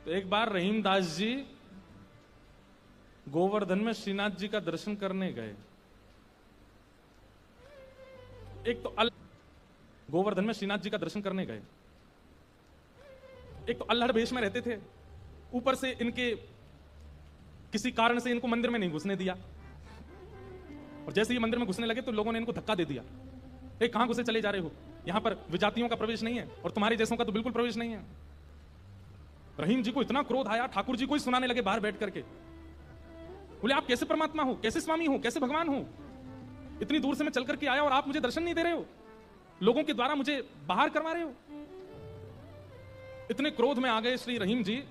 तो एक बार रहीमदास जी गोवर्धन में श्रीनाथ जी का दर्शन करने गए। एक तो गोवर्धन में श्रीनाथ जी का दर्शन करने गए। एक तो अल्हड़ भेष में रहते थे, ऊपर से इनके किसी कारण से इनको मंदिर में नहीं घुसने दिया, और जैसे ही मंदिर में घुसने लगे तो लोगों ने इनको धक्का दे दिया। कहां घुसे चले जा रहे हो, यहां पर विजातियों का प्रवेश नहीं है और तुम्हारे जैसों का तो बिल्कुल प्रवेश नहीं है। रहीम जी को इतना क्रोध आया, ठाकुर जी को ही सुनाने लगे बाहर बैठ करके। बोले आप कैसे परमात्मा हो, कैसे स्वामी हो, कैसे भगवान हो, इतनी दूर से मैं चल करके आया और आप मुझे दर्शन नहीं दे रहे हो, लोगों के द्वारा मुझे बाहर करवा रहे हो। इतने क्रोध में आ गए श्री रहीम जी।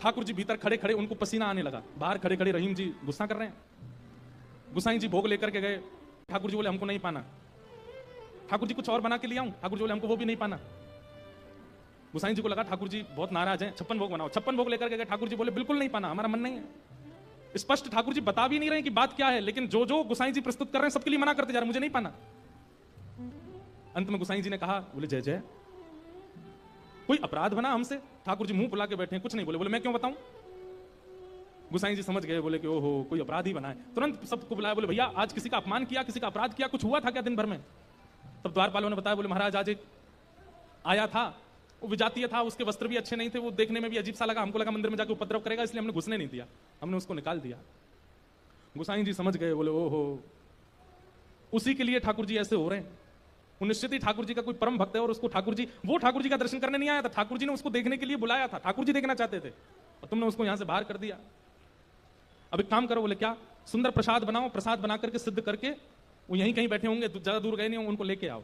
ठाकुर जी भीतर खड़े खड़े उनको पसीना आने लगा, बाहर खड़े खड़े रहीम जी गुस्सा कर रहे हैं। गुसाई जी भोग लेकर के गए, ठाकुर जी बोले हमको नहीं पाना। ठाकुर जी कुछ और बना के ले आऊं, ठाकुर जी बोले हमको वो भी नहीं पाना। गुसाई जी को लगा ठाकुर जी बहुत नाराज हैं, 56 भोग बनाओ। 56 भोग लेकर के गए, ठाकुर जी बोले बिल्कुल नहीं पाना, हमारा मन नहीं है। स्पष्ट ठाकुर जी बता भी नहीं रहे कि बात क्या है, लेकिन जो जो गुसाई जी प्रस्तुत कर रहे हैं सबके लिए मना करते जा रहे, मुझे नहीं पाना। अंत में गुसाई जी ने कहा, बोले जय जय, कोई अपराध बना हमसे? ठाकुर जी मुंह फुला के बैठे हैं, कुछ नहीं बोले। बोले मैं क्यों बताऊं? गुसाई जी समझ गए, बोले कि ओहो कोई अपराध ही बना है। तुरंत सबको बुलाया, बोले भैया आज किसी का अपमान किया, किसी का अपराध किया, कुछ हुआ था क्या दिन भर में? तब द्वारपालों ने बताया, बोले महाराज आज एक आया था, वो विजातीय था, उसके वस्त्र भी अच्छे नहीं थे, वो देखने में भी अजीब सा लगा, हमको लगा मंदिर में जाकर उपद्रव करेगा, इसलिए हमने घुसने नहीं दिया, हमने उसको निकाल दिया। गुसाई जी समझ गए, बोले ओहो उसी के लिए ठाकुर जी ऐसे हो रहे हैं। निश्चित ही ठाकुर जी का कोई परम भक्त है और उसको ठाकुर जी, वो ठाकुर जी का दर्शन करने नहीं आया था, ठाकुर जी ने उसको देखने के लिए बुलाया था, ठाकुर जी देखना चाहते थे और तुमने उसको यहां से बाहर कर दिया। अब एक काम करो, बोले क्या, सुंदर प्रसाद बनाओ, प्रसाद बना करके सिद्ध करके, वो यहीं कहीं बैठे होंगे, ज्यादा दूर गए नहीं होंगे, उनको लेके आओ।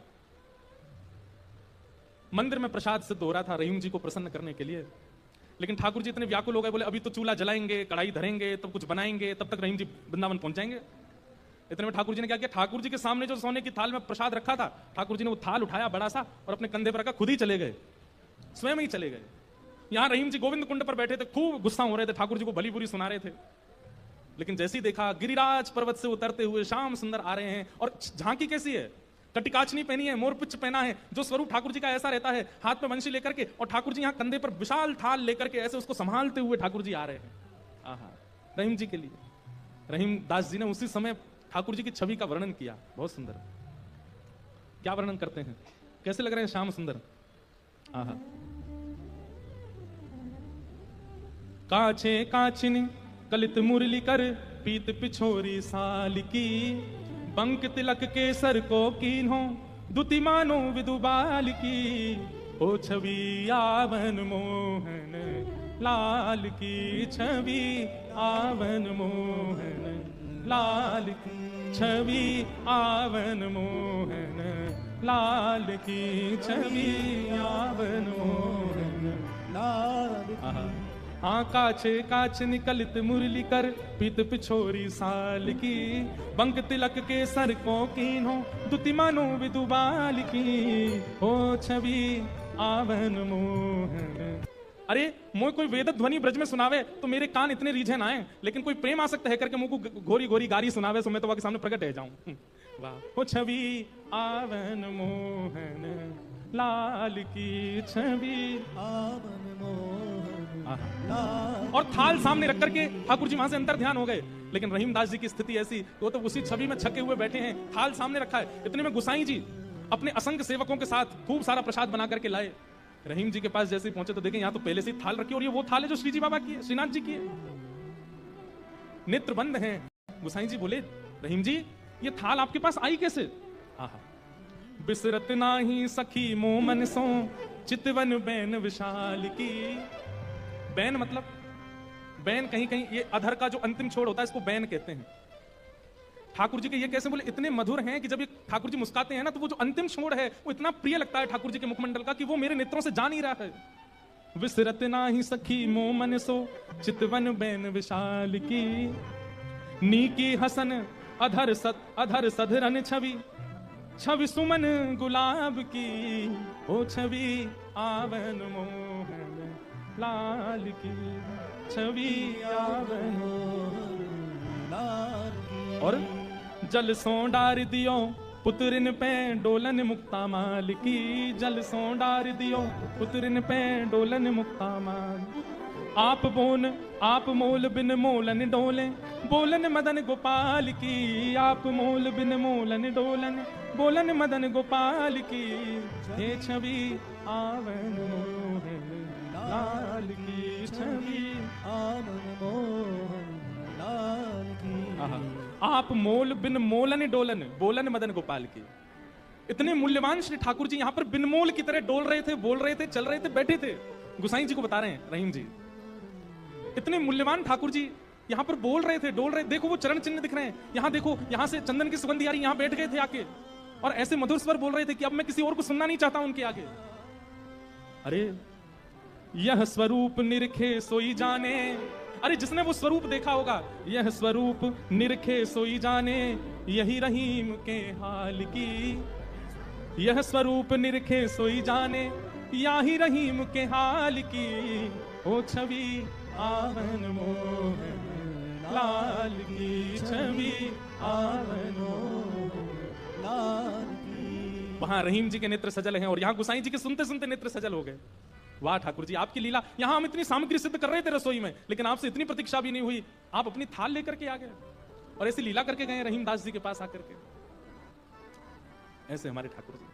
मंदिर में प्रसाद सिद्ध हो रहा था रहीम जी को प्रसन्न करने के लिए, लेकिन ठाकुर जी इतने व्याकुल हो गए, बोले अभी तो चूल्हा जलाएंगे, कढ़ाई धरेंगे, तब कुछ बनाएंगे, तब तक रहीम जी वृंदावन पहुंच जाएंगे। इतने में ठाकुर जी ने क्या किया, ठाकुर जी के सामने जो सोने की थाल में प्रसाद रखा था, ठाकुर जी ने वो थाल उठाया बड़ा सा और अपने कंधे पर रखा, खुद ही चले गए, स्वयं ही चले गए। यहां रहीम जी गोविंद कुंड पर बैठे थे, खूब गुस्सा हो रहे थे, ठाकुर जी को भली बुरी सुना रहे थे। लेकिन जैसे ही देखा गिरिराज पर्वत से उतरते हुए श्याम सुंदर आ रहे हैं, और झांकी कैसी है, कटिकाचनी पहनी है, मोरपुच्छ पहना है, जो स्वरूप ठाकुर जी का ऐसा रहता है, हाथ में वंशी लेकर के, और ठाकुर जी यहाँ कंधे पर विशाल थाल लेकर के ऐसे उसको संभालते हुए ठाकुर जी आ रहे हैं। आहा, रहीम जी के लिए रहीम दास जी ने उसी समय ठाकुर जी की छवि का वर्णन किया, बहुत सुंदर। क्या वर्णन करते हैं, कैसे लग रहे हैं श्याम सुंदर? आहा, काछे काछिनी कलित मुरली कर, पीत पिछोरी साल की, बंक तिलक के सर को कीन्हो, दुति मानो विदुबाल की, ओ छवि आवन मोहन लाल की, छवि आवन मोहन लाल की, छवि आवन मोहन लाल की, छवि आवन मोहन लाल की। हाँ काछे काछ निकलित मुरली कर, पीत पिछोरी साल की, बंक तिलक के सर को कीन्हो, दुति मानो विदुबाल की, हो छवि आवन मोहन। अरे मोय कोई वेद ध्वनि ब्रज में सुनावे तो मेरे कान इतने रीझे ना आए, लेकिन कोई प्रेम आसक्त है करके मुझको घोरी घोरी गारी सुनावे तो मैं तो वहां के सामने प्रकट रह जाऊं। वाह, हो छवि आवन मोहन लाल की, छवि आवन मोहन। और थाल सामने रख करके ठाकुर जी वहां से अंतर ध्यान हो गए, लेकिन रहीमदास जी की स्थिति ऐसी, वो तो उसी छवि में छके हुए बैठे हैं, थाल सामने रखा है। इतने में गुसाई जी अपने असंख्य सेवकों के साथ खूब सारा प्रसाद बना करके लाए। रहीम जी के पास जैसे पहुंचे तो देखें यहाँ तो पहले से ही थाल रखी, और ये वो थाल है जो श्री जी बाबा की है, श्रीनाथ जी की है। नेत्र बंद हैं। गुसाई जी बोले रहीम जी ये थाल आपके पास आई कैसे? आहा, बिसरत नाही सखी मोमन सो, चितवन बैन विशाल की। बैन मतलब, बैन कहीं कहीं ये अधर का जो अंतिम छोर होता है इसको बैन कहते हैं। ठाकुर जी के ये कैसे बोले, इतने मधुर हैं कि जब ये ठाकुर जी मुस्काते हैं ना तो वो जो अंतिम छोर है वो इतना प्रिय लगता है ठाकुर जी के मुखमंडल का कि वो मेरे नेत्रों से जा नहीं रहा है। विसरत नाही सखी मोमन सो, चितवन बैन विशाल की, नीकी हसन अधर सधरन छवि, छवि सुमन गुलाब की, ओ छवि आवन मोहन लाल की, छवि आवन लाल की। और जल सो डार दियो पुतरिन पे डोलन मुक्ता माल की, जल सो डार दियो पुतरिन पे डोलन मुक्ता माल। आप मोल बिन मोलन डोले, बोलन मदन गोपाल की। आप मोल बिन मोलन डोलन, बोलन मदन गोपाल की। ये छवि आवन मोहन लाल की, छवि आवन मोहन लाल की। आप मोल बिन मोलन डोलन, बोलन मदन गोपाल की। इतने मूल्यवान श्री ठाकुर जी यहाँ पर बिन मोल की तरह डोल रहे थे, बोल रहे थे, चल रहे थे, बैठे थे। गुसाई जी को बता रहे हैं रहीम जी, इतने मूल्यवान ठाकुर जी यहाँ पर बोल रहे थे, डोल रहे। देखो वो चरण चिन्ह दिख रहे हैं, यहाँ देखो, यहाँ से चंदन की सुगंधी आ रही, यहाँ बैठ गए थे आके और ऐसे मधुर स्वर बोल रहे थे कि अब मैं किसी और को सुनना नहीं चाहता उनके आगे। अरे यह स्वरूप निरखे सोई जाने, अरे जिसने वो स्वरूप देखा होगा, यह स्वरूप निरखे सोई जाने, यही रहीम के हाल की। यह स्वरूप निरखे सोई जाने, यही रहीम के हाल की। ओ छवि आवन मोहन लाल की, छवि आवन मोहन लाल की। वहां रहीम जी के नेत्र सजल हैं और यहाँ गुसाई जी के सुनते सुनते नेत्र सजल हो गए। वाह ठाकुर जी, आपकी लीला। यहां हम इतनी सामग्री सिद्ध कर रहे थे रसोई में, लेकिन आपसे इतनी प्रतीक्षा भी नहीं हुई। आप अपनी थाल लेकर के आ गए और ऐसी लीला करके गए रहीमदास जी के पास आकर के। ऐसे हमारे ठाकुर जी।